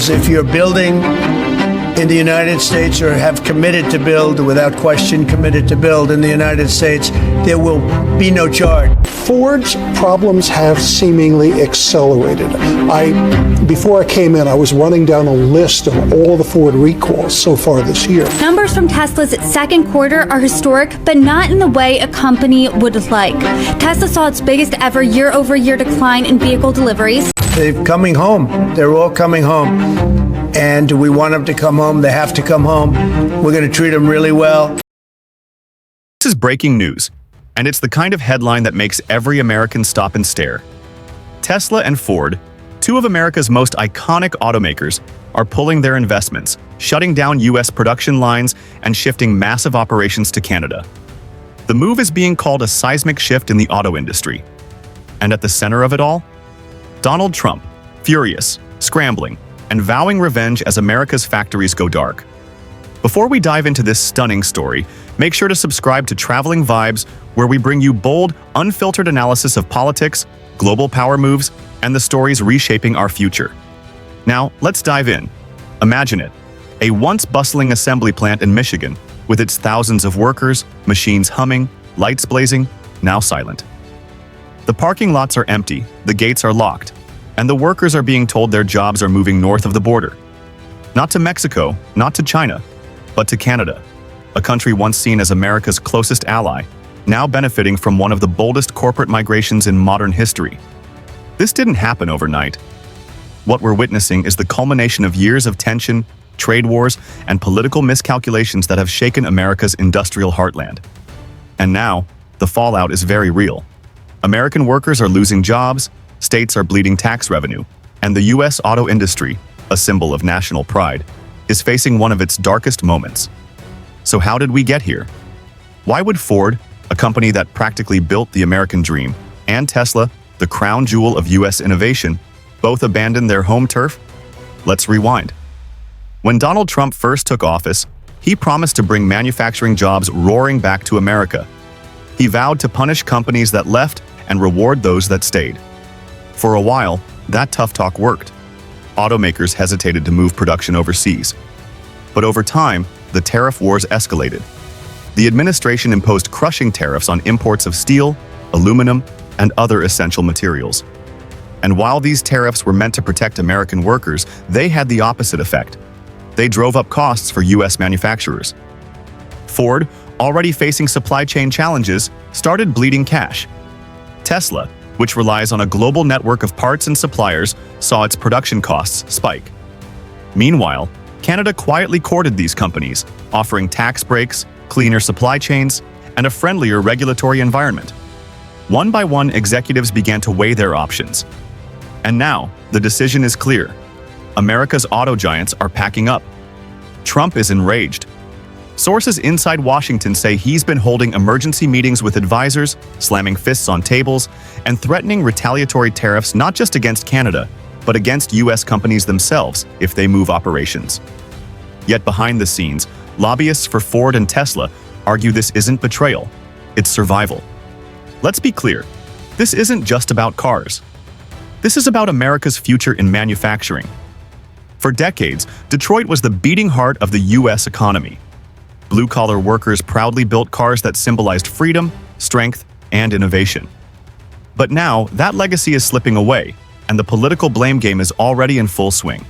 If you're building in the United States or have committed to build, without question committed to build in the United States, there will be no charge. Ford's problems have seemingly accelerated. Before I came in, I was running down a list of all the Ford recalls so far this year. Numbers from Tesla's second quarter are historic, but not in the way a company would like. Tesla saw its biggest ever year-over-year decline in vehicle deliveries. They're coming home. They're all coming home. And we want them to come home. They have to come home. We're going to treat them really well. This is breaking news, and it's the kind of headline that makes every American stop and stare. Tesla and Ford, two of America's most iconic automakers, are pulling their investments, shutting down U.S. production lines, and shifting massive operations to Canada. The move is being called a seismic shift in the auto industry. And at the center of it all? Donald Trump, furious, scrambling, and vowing revenge as America's factories go dark. Before we dive into this stunning story, make sure to subscribe to Traveling Vibes, where we bring you bold, unfiltered analysis of politics, global power moves, and the stories reshaping our future. Now, let's dive in. Imagine it, a once bustling assembly plant in Michigan, with its thousands of workers, machines humming, lights blazing, now silent. The parking lots are empty, the gates are locked, and the workers are being told their jobs are moving north of the border. Not to Mexico, not to China, but to Canada, a country once seen as America's closest ally, now benefiting from one of the boldest corporate migrations in modern history. This didn't happen overnight. What we're witnessing is the culmination of years of tension, trade wars, and political miscalculations that have shaken America's industrial heartland. And now, the fallout is very real. American workers are losing jobs, states are bleeding tax revenue, and the U.S. auto industry, a symbol of national pride, is facing one of its darkest moments. So how did we get here? Why would Ford, a company that practically built the American dream, and Tesla, the crown jewel of U.S. innovation, both abandon their home turf? Let's rewind. When Donald Trump first took office, he promised to bring manufacturing jobs roaring back to America. He vowed to punish companies that left and reward those that stayed. For a while, that tough talk worked. Automakers hesitated to move production overseas. But over time, the tariff wars escalated. The administration imposed crushing tariffs on imports of steel, aluminum, and other essential materials. And while these tariffs were meant to protect American workers, they had the opposite effect. They drove up costs for U.S. manufacturers. Ford, already facing supply chain challenges, started bleeding cash. Tesla, which relies on a global network of parts and suppliers, saw its production costs spike. Meanwhile, Canada quietly courted these companies, offering tax breaks, cleaner supply chains, and a friendlier regulatory environment. One by one, executives began to weigh their options. And now, the decision is clear. America's auto giants are packing up. Trump is enraged. Sources inside Washington say he's been holding emergency meetings with advisors, slamming fists on tables, and threatening retaliatory tariffs not just against Canada, but against U.S. companies themselves if they move operations. Yet behind the scenes, lobbyists for Ford and Tesla argue this isn't betrayal, it's survival. Let's be clear, this isn't just about cars. This is about America's future in manufacturing. For decades, Detroit was the beating heart of the U.S. economy. Blue-collar workers proudly built cars that symbolized freedom, strength, and innovation. But now, that legacy is slipping away, and the political blame game is already in full swing.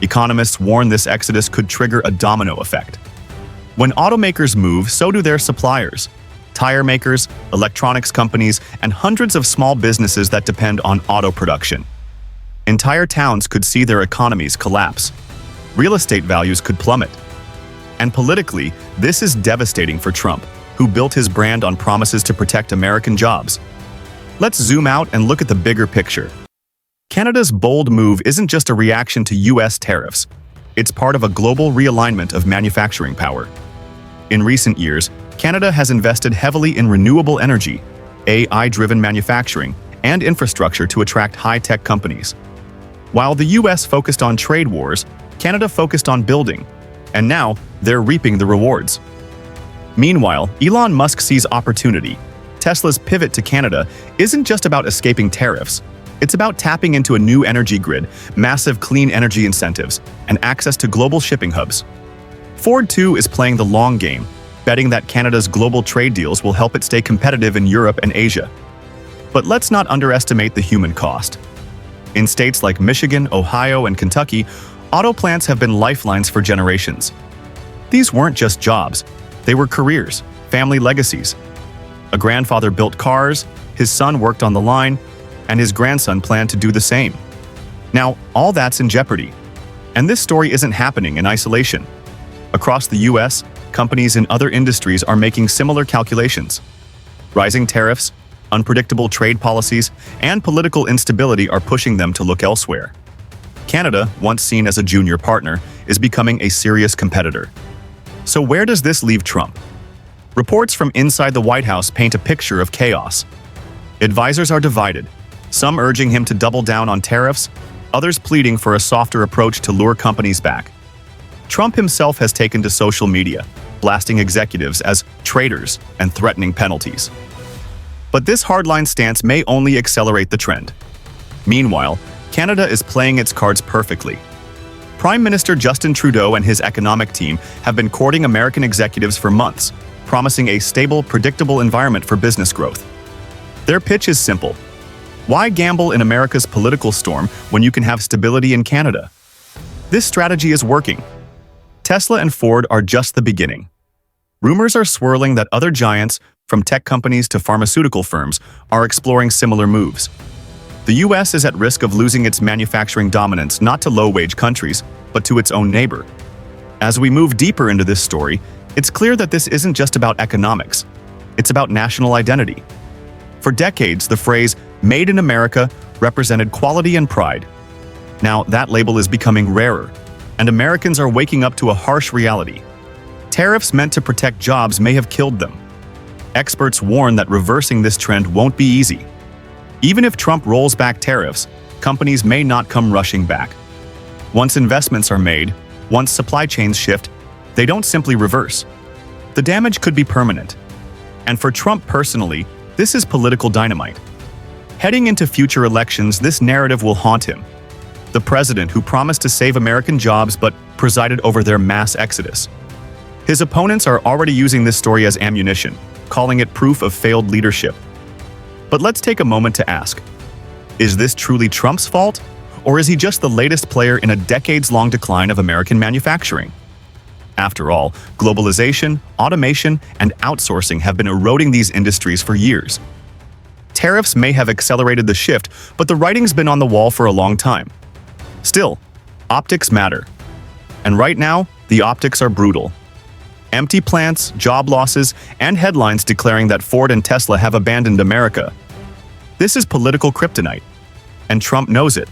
Economists warn this exodus could trigger a domino effect. When automakers move, so do their suppliers. Tire makers, electronics companies, and hundreds of small businesses that depend on auto production. Entire towns could see their economies collapse. Real estate values could plummet. And politically, this is devastating for Trump, who built his brand on promises to protect American jobs. Let's zoom out and look at the bigger picture. Canada's bold move isn't just a reaction to U.S. tariffs. It's part of a global realignment of manufacturing power. In recent years, Canada has invested heavily in renewable energy, AI-driven manufacturing, and infrastructure to attract high-tech companies. While the U.S. focused on trade wars, Canada focused on building, and now they're reaping the rewards. Meanwhile, Elon Musk sees opportunity. Tesla's pivot to Canada isn't just about escaping tariffs. It's about tapping into a new energy grid, massive clean energy incentives, and access to global shipping hubs. Ford, too, is playing the long game, betting that Canada's global trade deals will help it stay competitive in Europe and Asia. But let's not underestimate the human cost. In states like Michigan, Ohio, and Kentucky, auto plants have been lifelines for generations. These weren't just jobs, they were careers, family legacies. A grandfather built cars, his son worked on the line, and his grandson planned to do the same. Now, all that's in jeopardy. And this story isn't happening in isolation. Across the US, companies in other industries are making similar calculations. Rising tariffs, unpredictable trade policies, and political instability are pushing them to look elsewhere. Canada, once seen as a junior partner, is becoming a serious competitor. So where does this leave Trump? Reports from inside the White House paint a picture of chaos. Advisors are divided, some urging him to double down on tariffs, others pleading for a softer approach to lure companies back. Trump himself has taken to social media, blasting executives as traitors and threatening penalties. But this hardline stance may only accelerate the trend. Meanwhile, Canada is playing its cards perfectly. Prime Minister Justin Trudeau and his economic team have been courting American executives for months, promising a stable, predictable environment for business growth. Their pitch is simple. Why gamble in America's political storm when you can have stability in Canada? This strategy is working. Tesla and Ford are just the beginning. Rumors are swirling that other giants, from tech companies to pharmaceutical firms, are exploring similar moves. The US is at risk of losing its manufacturing dominance not to low-wage countries, but to its own neighbor. As we move deeper into this story, it's clear that this isn't just about economics. It's about national identity. For decades, the phrase "Made in America" represented quality and pride. Now, that label is becoming rarer, and Americans are waking up to a harsh reality. Tariffs meant to protect jobs may have killed them. Experts warn that reversing this trend won't be easy. Even if Trump rolls back tariffs, companies may not come rushing back. Once investments are made, once supply chains shift, they don't simply reverse. The damage could be permanent. And for Trump personally, this is political dynamite. Heading into future elections, this narrative will haunt him. The president who promised to save American jobs but presided over their mass exodus. His opponents are already using this story as ammunition, calling it proof of failed leadership. But let's take a moment to ask, is this truly Trump's fault? Or is he just the latest player in a decades-long decline of American manufacturing? After all, globalization, automation, and outsourcing have been eroding these industries for years. Tariffs may have accelerated the shift, but the writing's been on the wall for a long time. Still, optics matter. And right now, the optics are brutal. Empty plants, job losses, and headlines declaring that Ford and Tesla have abandoned America. This is political kryptonite, and Trump knows it.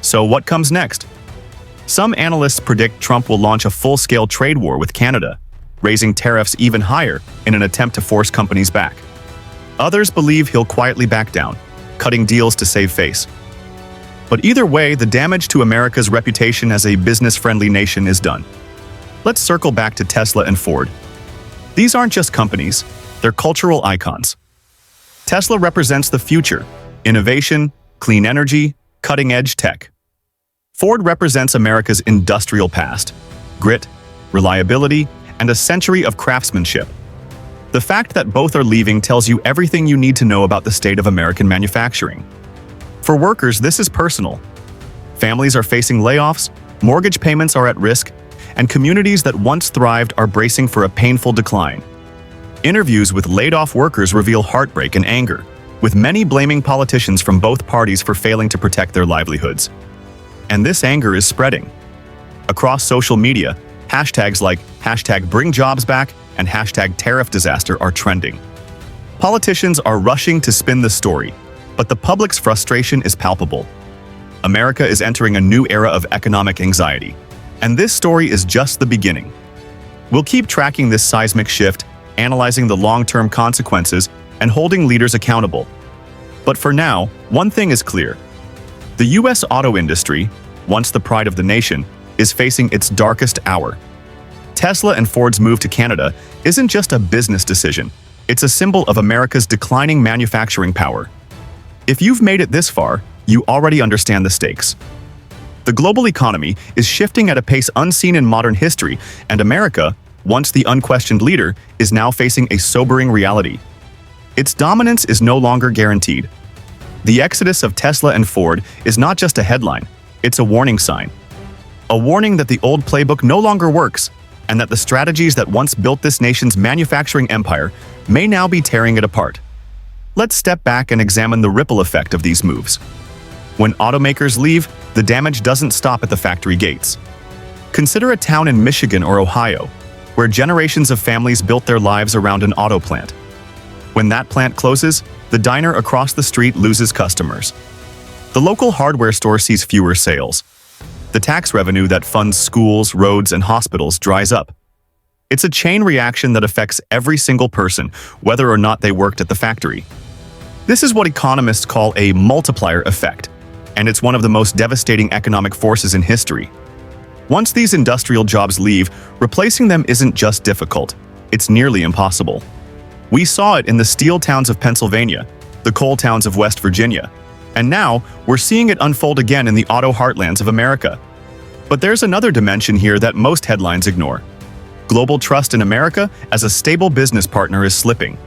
So what comes next? Some analysts predict Trump will launch a full-scale trade war with Canada, raising tariffs even higher in an attempt to force companies back. Others believe he'll quietly back down, cutting deals to save face. But either way, the damage to America's reputation as a business-friendly nation is done. Let's circle back to Tesla and Ford. These aren't just companies, they're cultural icons. Tesla represents the future: innovation, clean energy, cutting-edge tech. Ford represents America's industrial past: grit, reliability, and a century of craftsmanship. The fact that both are leaving tells you everything you need to know about the state of American manufacturing. For workers, this is personal. Families are facing layoffs, mortgage payments are at risk, and communities that once thrived are bracing for a painful decline. Interviews with laid-off workers reveal heartbreak and anger, with many blaming politicians from both parties for failing to protect their livelihoods. And this anger is spreading. Across social media, hashtags like #BringJobsBack and #TariffDisaster are trending. Politicians are rushing to spin the story, but the public's frustration is palpable. America is entering a new era of economic anxiety, and this story is just the beginning. We'll keep tracking this seismic shift, analyzing the long-term consequences, and holding leaders accountable. But for now, one thing is clear. The US auto industry, once the pride of the nation, is facing its darkest hour. Tesla and Ford's move to Canada isn't just a business decision, it's a symbol of America's declining manufacturing power. If you've made it this far, you already understand the stakes. The global economy is shifting at a pace unseen in modern history, and America, once the unquestioned leader, is now facing a sobering reality. Its dominance is no longer guaranteed. The exodus of Tesla and Ford is not just a headline, it's a warning sign. A warning that the old playbook no longer works, and that the strategies that once built this nation's manufacturing empire may now be tearing it apart. Let's step back and examine the ripple effect of these moves. When automakers leave, the damage doesn't stop at the factory gates. Consider a town in Michigan or Ohio, where generations of families built their lives around an auto plant. When that plant closes, the diner across the street loses customers. The local hardware store sees fewer sales. The tax revenue that funds schools, roads, and hospitals dries up. It's a chain reaction that affects every single person, whether or not they worked at the factory. This is what economists call a multiplier effect, and it's one of the most devastating economic forces in history. Once these industrial jobs leave, replacing them isn't just difficult, it's nearly impossible. We saw it in the steel towns of Pennsylvania, the coal towns of West Virginia, and now we're seeing it unfold again in the auto heartlands of America. But there's another dimension here that most headlines ignore. Global trust in America as a stable business partner is slipping.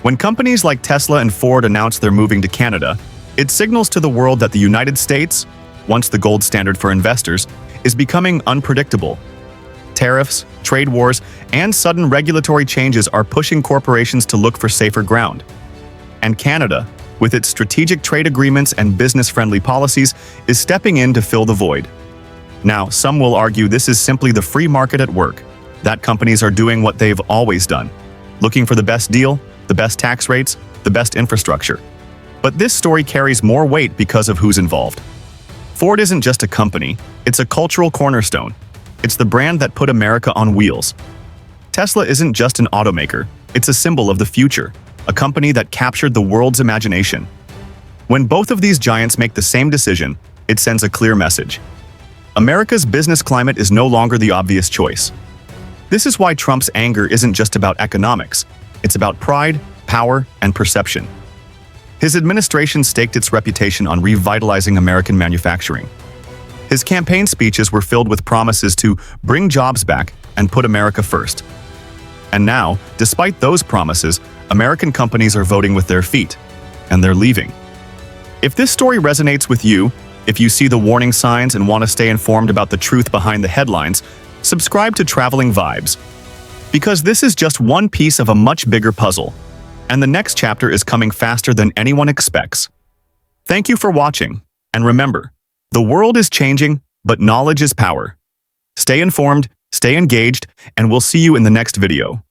When companies like Tesla and Ford announce they're moving to Canada, it signals to the world that the United States, once the gold standard for investors, is becoming unpredictable. Tariffs, trade wars, and sudden regulatory changes are pushing corporations to look for safer ground. And Canada, with its strategic trade agreements and business-friendly policies, is stepping in to fill the void. Now, some will argue this is simply the free market at work, that companies are doing what they've always done, looking for the best deal, the best tax rates, the best infrastructure. But this story carries more weight because of who's involved. Ford isn't just a company, it's a cultural cornerstone. It's the brand that put America on wheels. Tesla isn't just an automaker, it's a symbol of the future, a company that captured the world's imagination. When both of these giants make the same decision, it sends a clear message. America's business climate is no longer the obvious choice. This is why Trump's anger isn't just about economics, it's about pride, power, and perception. His administration staked its reputation on revitalizing American manufacturing. His campaign speeches were filled with promises to bring jobs back and put America first. And now, despite those promises, American companies are voting with their feet, and they're leaving. If this story resonates with you, if you see the warning signs and want to stay informed about the truth behind the headlines, subscribe to Traveling Vibes. Because this is just one piece of a much bigger puzzle, and the next chapter is coming faster than anyone expects. Thank you for watching, and remember, the world is changing, but knowledge is power. Stay informed, stay engaged, and we'll see you in the next video.